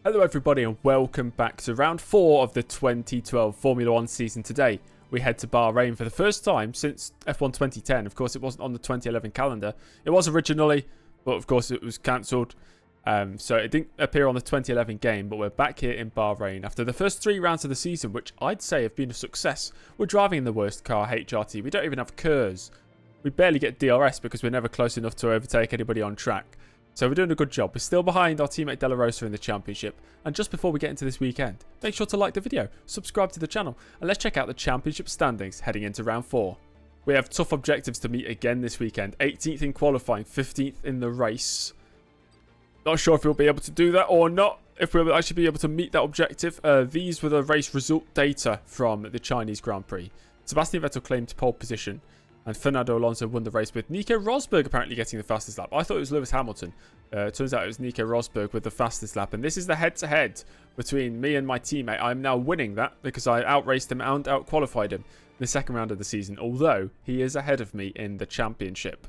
Hello everybody and welcome back to round 4 of the 2012 Formula 1 season. Today we head to Bahrain for the first time since F1 2010. Of course it wasn't on the 2011 calendar. It was originally, but of course it was cancelled. So it didn't appear on the 2011 game, but we're back here in Bahrain after the first 3 rounds of the season, which I'd say have been a success. We're driving in the worst car, HRT. We don't even have KERS. We barely get DRS because we're never close enough to overtake anybody on track. So we're doing a good job. We're still behind our teammate De La Rosa in the championship. And just before we get into this weekend, make sure to like the video, subscribe to the channel, and let's check out the championship standings heading into round 4. We have tough objectives to meet again this weekend. 18th in qualifying, 15th in the race. Not sure if we'll be able to do that or not, if we'll actually be able to meet that objective. These were the race result data from the Chinese Grand Prix. Sebastian Vettel claimed pole position, and Fernando Alonso won the race, with Nico Rosberg apparently getting the fastest lap. I thought it was Lewis Hamilton. Turns out it was Nico Rosberg with the fastest lap. And this is the head-to-head between me and my teammate. I'm now winning that because I outraced him and outqualified him in the second round of the season, although he is ahead of me in the championship.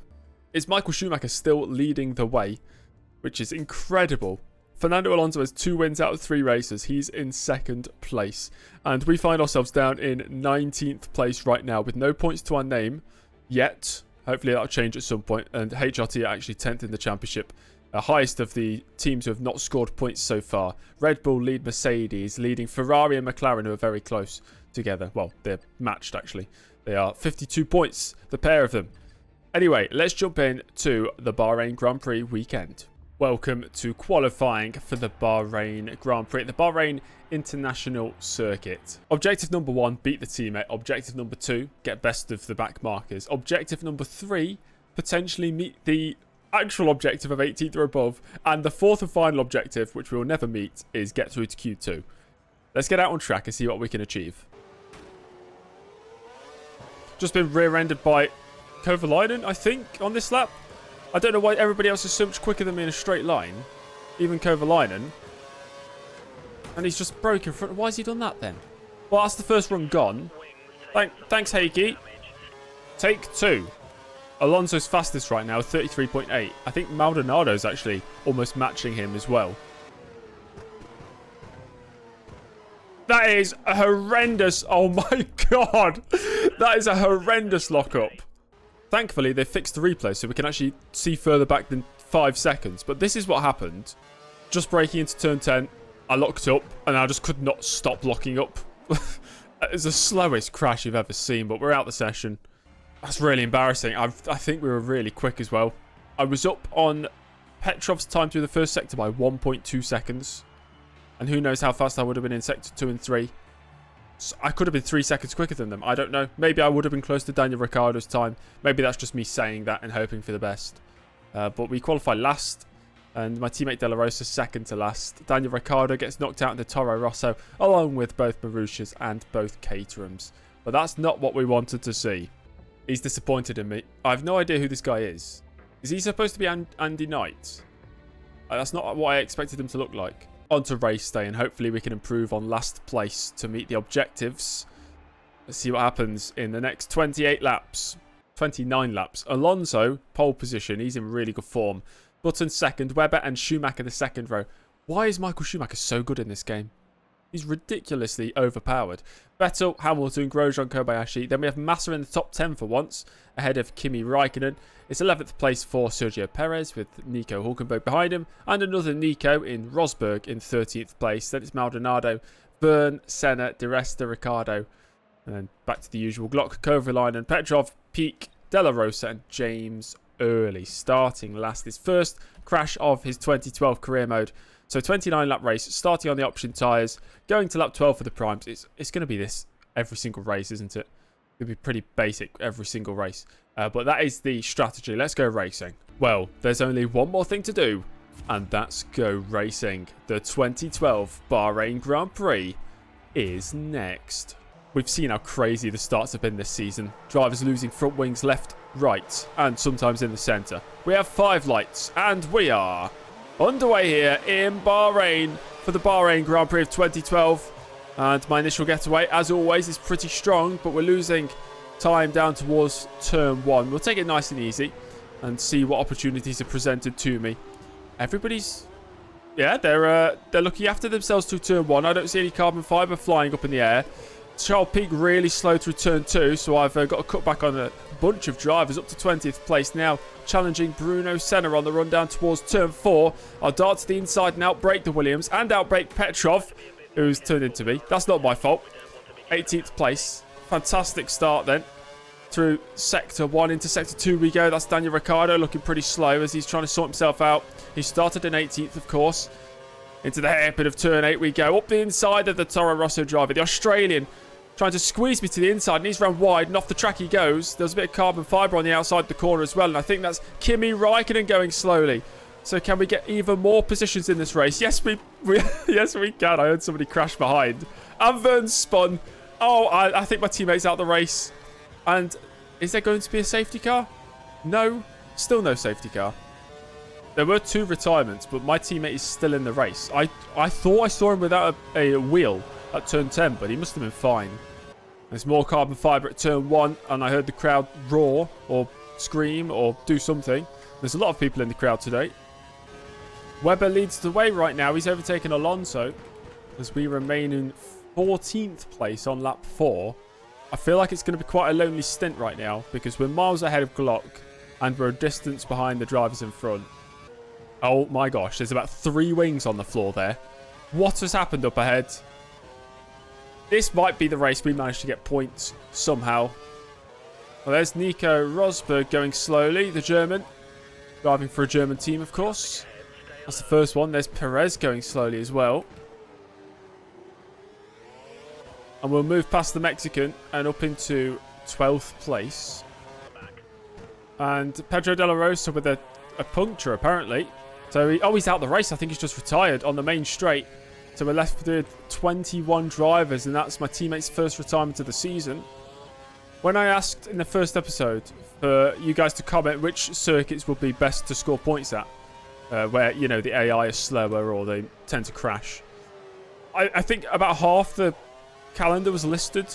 It's Michael Schumacher still leading the way, which is incredible. Fernando Alonso has 2 wins out of 3 races. He's in second place. And we find ourselves down in 19th place right now with no points to our name yet. Hopefully that'll change at some point. And HRT are actually 10th in the championship. Highest of the teams who have not scored points so far. Red Bull lead Mercedes, leading Ferrari and McLaren, who are very close together. Well, they're matched actually. They are 52 points, the pair of them. Anyway, let's jump in to the Bahrain Grand Prix weekend. Welcome to qualifying for the Bahrain Grand Prix, the Bahrain International Circuit. Objective number 1, beat the teammate. Objective number 2, get best of the back markers. Objective number 3, potentially meet the actual objective of 18th or above. And the 4th and final objective, which we will never meet, is get through to Q2. Let's get out on track and see what we can achieve. Just been rear-ended by Kovalainen, I think, on this lap. I don't know why everybody else is so much quicker than me in a straight line. Even Kovalainen. And he's just broken front. Why has he done that then? Well, that's the first run gone. Thanks, Heikki. Take 2. Alonso's fastest right now, 33.8. I think Maldonado's actually almost matching him as well. That is a horrendous... Oh my god. That is a horrendous lockup. Thankfully, they fixed the replay so we can actually see further back than 5 seconds. But this is what happened. Just braking into turn 10, I locked up, and I just could not stop locking up. It's the slowest crash you've ever seen, but we're out the session. That's really embarrassing. I think we were really quick as well. I was up on Petrov's time through the first sector by 1.2 seconds. And who knows how fast I would have been in sector 2 and 3. So I could have been 3 seconds quicker than them. I don't know. Maybe I would have been close to Daniel Ricciardo's time. Maybe that's just me saying that and hoping for the best. But we qualify last. And my teammate De La Rosa second to last. Daniel Ricciardo gets knocked out in the Toro Rosso, along with both Marussias and both Caterhams. But that's not what we wanted to see. He's disappointed in me. I have no idea who this guy is. Is he supposed to be Andy Knight? That's not what I expected him to look like. On to race day, and hopefully we can improve on last place to meet the objectives. Let's see what happens in the next 28 laps. 29 laps. Alonso, pole position. He's in really good form. Button second. Webber and Schumacher the second row. Why is Michael Schumacher so good in this game? He's ridiculously overpowered. Vettel, Hamilton, Grosjean, Kobayashi. Then we have Massa in the top 10 for once, ahead of Kimi Raikkonen. It's 11th place for Sergio Perez, with Nico Hulkenberg behind him. And another Nico in Rosberg in 13th place. Then it's Maldonado, Byrne, Senna, Di Resta, Ricciardo. And then back to the usual Glock, Kovalainen, Petrov, Peak, De La Rosa, and James Early. Starting last, his first crash of his 2012 career mode. So 29 lap race, starting on the option tyres, going to lap 12 for the primes. It's going to be this every single race, isn't it? It'll be pretty basic every single race. But that is the strategy. Let's go racing. Well, there's only one more thing to do, and that's go racing. The 2012 Bahrain Grand Prix is next. We've seen how crazy the starts have been this season. Drivers losing front wings left, right, and sometimes in the centre. We have 5 lights, and we are underway here in Bahrain for the Bahrain Grand Prix of 2012. And my initial getaway, as always, is pretty strong, but we're losing time down towards turn 1. We'll take it nice and easy and see what opportunities are presented to me. Everybody's yeah, they're looking after themselves through turn 1. I don't see any carbon fibre flying up in the air. HRT really slow through turn 2, so I've got a cutback on a bunch of drivers up to 20th place now, challenging Bruno Senna on the run down towards turn 4. I'll dart to the inside and outbrake the Williams and outbrake Petrov, who's turned into me. That's not my fault. 18th place. Fantastic start then. Through sector 1 into sector 2 we go. That's Daniel Ricciardo looking pretty slow as he's trying to sort himself out. He started in 18th, of course. Into the hairpin of turn 8 we go. Up the inside of the Toro Rosso driver. The Australian trying to squeeze me to the inside, and he's run wide, and off the track he goes. There's a bit of carbon fibre on the outside of the corner as well, and I think that's Kimi Räikkönen going slowly. So can we get even more positions in this race? Yes, we yes, we can. I heard somebody crash behind. And Vern spun. Oh, I think my teammate's out the race. And is there going to be a safety car? No. Still no safety car. There were 2 retirements, but my teammate is still in the race. I thought I saw him without a wheel at turn 10, but he must have been fine. There's more carbon fibre at turn 1, and I heard the crowd roar or scream or do something. There's a lot of people in the crowd today. Webber leads the way right now. He's overtaken Alonso as we remain in 14th place on lap 4. I feel like it's going to be quite a lonely stint right now because we're miles ahead of Glock and we're a distance behind the drivers in front. Oh my gosh, there's about 3 wings on the floor there. What has happened up ahead? This might be the race we managed to get points somehow. Well, there's Nico Rosberg going slowly, the German. Driving for a German team, of course. That's the first one. There's Perez going slowly as well. And we'll move past the Mexican and up into 12th place. And Pedro de la Rosa with a puncture, apparently. So, he's out the race. I think he's just retired on the main straight. So we're left with 21 drivers, and that's my teammate's first retirement of the season. When I asked in the first episode for you guys to comment which circuits would be best to score points at, where, you know, the AI is slower or they tend to crash, I think about half the calendar was listed.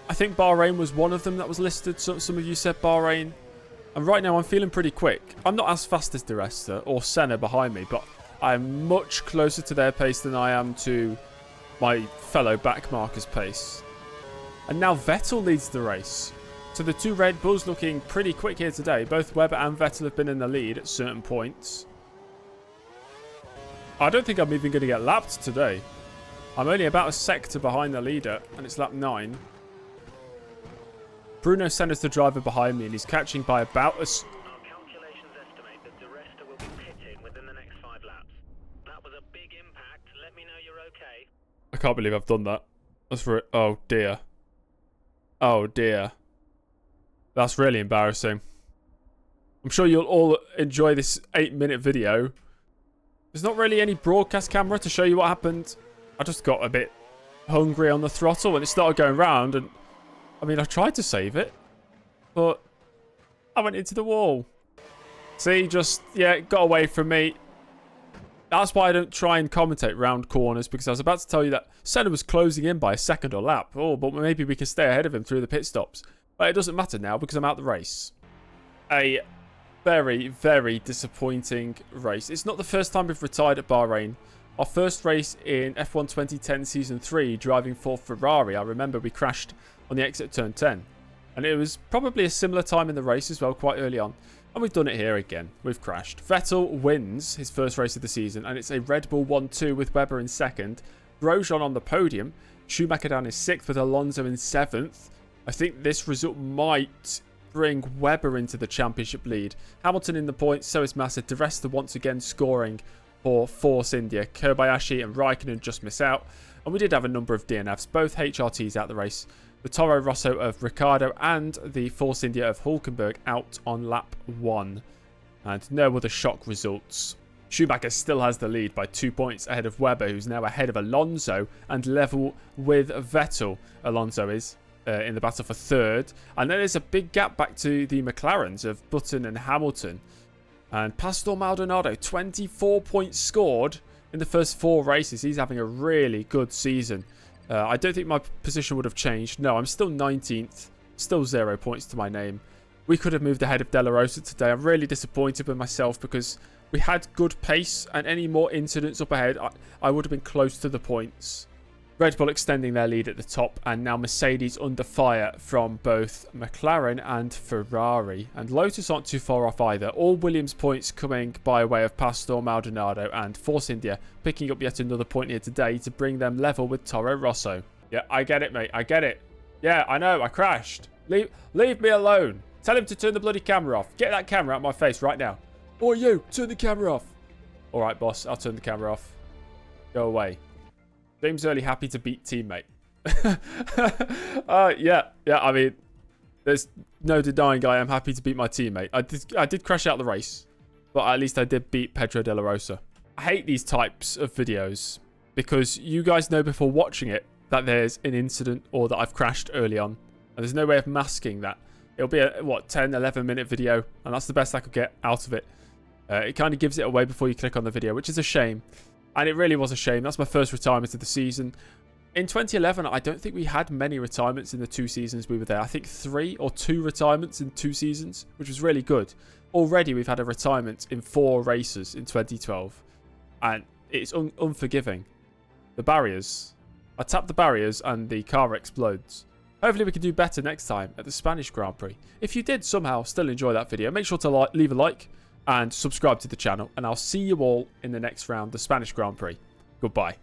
I think Bahrain was one of them that was listed. So some of you said Bahrain. And right now I'm feeling pretty quick. I'm not as fast as Di Resta or Senna behind me, but I'm much closer to their pace than I am to my fellow backmarkers' pace. And now Vettel leads the race. So the 2 Red Bulls looking pretty quick here today. Both Webber and Vettel have been in the lead at certain points. I don't think I'm even going to get lapped today. I'm only about a sector behind the leader, and it's lap 9. Bruno Senna's the driver behind me, and he's catching by about a... I can't believe I've done that. That's for it. Oh dear. Oh dear. That's really embarrassing. I'm sure you'll all enjoy this 8-minute video. There's not really any broadcast camera to show you what happened. I just got a bit hungry on the throttle and it started going round. And I mean, I tried to save it, but I went into the wall. See, just, yeah, it got away from me. That's why I don't try and commentate round corners, because I was about to tell you that Senna was closing in by a second or lap. Oh, but maybe we can stay ahead of him through the pit stops. But it doesn't matter now because I'm out the race. A very, very disappointing race. It's not the first time we've retired at Bahrain. Our first race in F1 2010 Season 3, driving for Ferrari. I remember we crashed on the exit turn 10. And it was probably a similar time in the race as well, quite early on. And we've done it here again. We've crashed. Vettel wins his first race of the season, and it's a Red Bull 1-2 with Webber in second. Grosjean on the podium. Schumacher down in 6th with Alonso in 7th. I think this result might bring Webber into the championship lead. Hamilton in the points, so is Massa. Di Resta once again scoring for Force India. Kobayashi and Raikkonen just miss out. And we did have a number of DNFs, both HRTs out the race. The Toro Rosso of Ricciardo and the Force India of Hulkenberg out on lap 1. And no other shock results. Schumacher still has the lead by 2 points ahead of Webber, who's now ahead of Alonso and level with Vettel. Alonso is in the battle for 3rd. And then there's a big gap back to the McLarens of Button and Hamilton. And Pastor Maldonado, 24 points scored in the first 4 races. He's having a really good season. I don't think my position would have changed. No, I'm still 19th. Still 0 points to my name. We could have moved ahead of De La Rosa today. I'm really disappointed with myself because We had good pace, and any more incidents up ahead, I would have been close to the points. Red Bull extending their lead at the top, and now Mercedes under fire from both McLaren and Ferrari. And Lotus aren't too far off either. All Williams points coming by way of Pastor Maldonado, and Force India picking up yet another point here today to bring them level with Toro Rosso. Yeah, I get it, mate. I get it. Yeah, I know. I crashed. Leave me alone. Tell him to turn the bloody camera off. Get that camera out of my face right now. Or you, turn the camera off. All right, boss. I'll turn the camera off. Go away. James Early happy to beat teammate. Yeah. I mean, there's no denying I am happy to beat my teammate. I did crash out the race, but at least I did beat Pedro de la Rosa. I hate these types of videos because you guys know before watching it that there's an incident or that I've crashed early on, and there's no way of masking that. It'll be a 10, 11 minute video, and that's the best I could get out of it. It kind of gives it away before you click on the video, which is a shame. And it really was a shame. That's my first retirement of the season. In 2011, I don't think we had many retirements in the 2 seasons we were there. I think 3 or 2 retirements in 2 seasons, which was really good. Already, we've had a retirement in 4 races in 2012. And it's unforgiving. The barriers. I tap the barriers and the car explodes. Hopefully, we can do better next time at the Spanish Grand Prix. If you did somehow still enjoy that video, make sure to leave a like and subscribe to the channel, and I'll see you all in the next round, the Spanish Grand Prix. Goodbye.